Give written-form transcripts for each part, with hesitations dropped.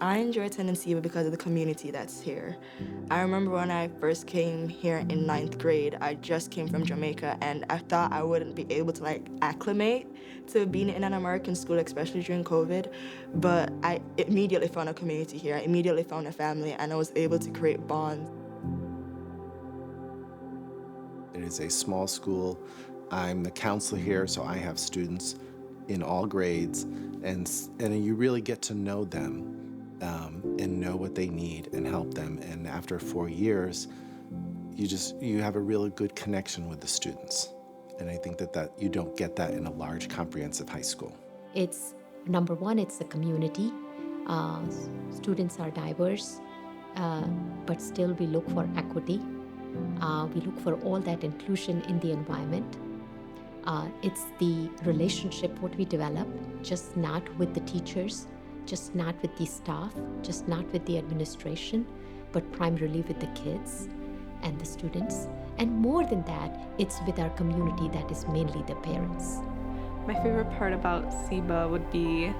I enjoy attending CIBA because of the community that's here. I remember when I first came here in ninth grade, I just came from Jamaica, and I thought I wouldn't be able to acclimate to being in an American school, especially during COVID. But I immediately found a community here. I immediately found a family, and I was able to create bonds. It is a small school. I'm the counselor here, so I have students in all grades, and you really get to know them and know what they need and help them. And after 4 years, you have a really good connection with the students. And I think that you don't get that in a large comprehensive high school. It's number one, it's the community. Students are diverse, but still we look for equity. We look for all that inclusion in the environment. It's the relationship what we develop, just not with the teachers, just not with the staff, just not with the administration, but primarily with the kids and the students. And more than that, it's with our community, that is mainly the parents. My favorite part about CIBA would be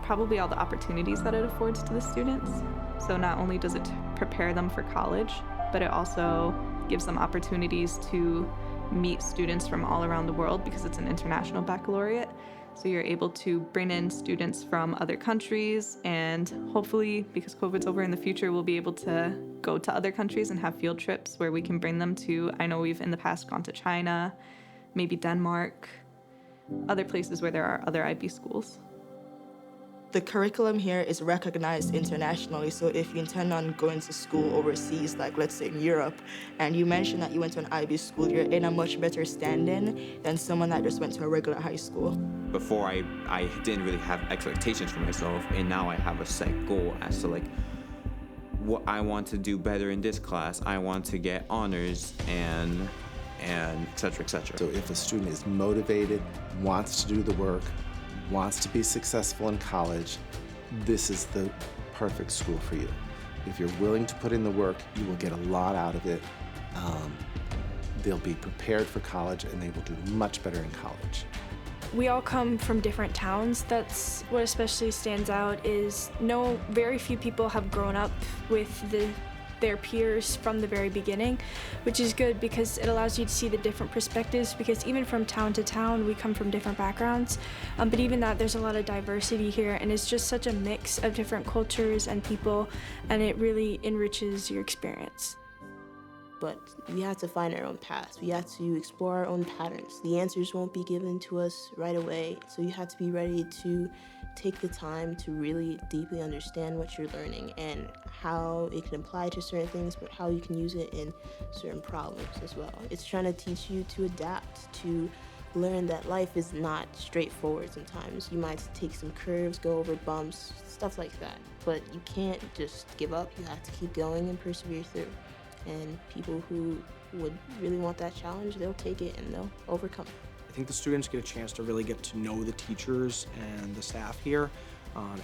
probably all the opportunities that it affords to the students. So not only does it prepare them for college, but it also gives them opportunities to meet students from all around the world because it's an international baccalaureate. So you're able to bring in students from other countries, and hopefully, because COVID's over in the future, we'll be able to go to other countries and have field trips where we can bring them to, I know we've in the past gone to China, maybe Denmark, other places where there are other IB schools. The curriculum here is recognized internationally, so if you intend on going to school overseas, like let's say in Europe, and you mentioned that you went to an IB school, you're in a much better standing than someone that just went to a regular high school. Before, I didn't really have expectations for myself, and now I have a set goal as to what I want to do better in this class. I want to get honors and et cetera, et cetera. So if a student is motivated, wants to do the work, wants to be successful in college, this is the perfect school for you. If you're willing to put in the work, you will get a lot out of it. They'll be prepared for college, and they will do much better in college. We all come from different towns. That's what especially stands out is very few people have grown up with their peers from the very beginning, which is good because it allows you to see the different perspectives, because even from town to town, we come from different backgrounds. But even that, there's a lot of diversity here, and it's just such a mix of different cultures and people, and it really enriches your experience. But we have to find our own paths. We have to explore our own patterns. The answers won't be given to us right away, so you have to be ready to take the time to really deeply understand what you're learning and how it can apply to certain things, but how you can use it in certain problems as well. It's trying to teach you to adapt, to learn that life is not straightforward sometimes. You might take some curves, go over bumps, stuff like that. But you can't just give up. You have to keep going and persevere through. And people who would really want that challenge, they'll take it and they'll overcome it. I think the students get a chance to really get to know the teachers and the staff here.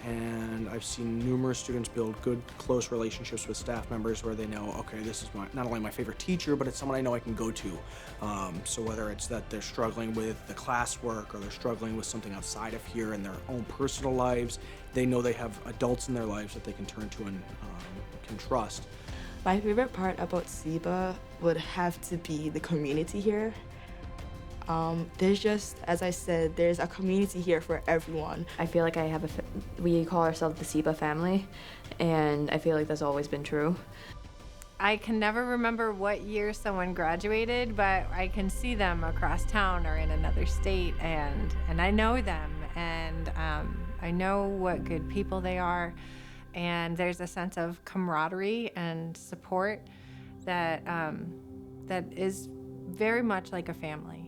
And I've seen numerous students build good, close relationships with staff members where they know, okay, this is not only my favorite teacher, but it's someone I know I can go to. So whether it's that they're struggling with the classwork or they're struggling with something outside of here in their own personal lives, they know they have adults in their lives that they can turn to and can trust. My favorite part about CIBA would have to be the community here. There's just, as I said, there's a community here for everyone. I feel like we call ourselves the CIBA family, and I feel like that's always been true. I can never remember what year someone graduated, but I can see them across town or in another state, and I know them, and I know what good people they are, and there's a sense of camaraderie and support that is very much like a family.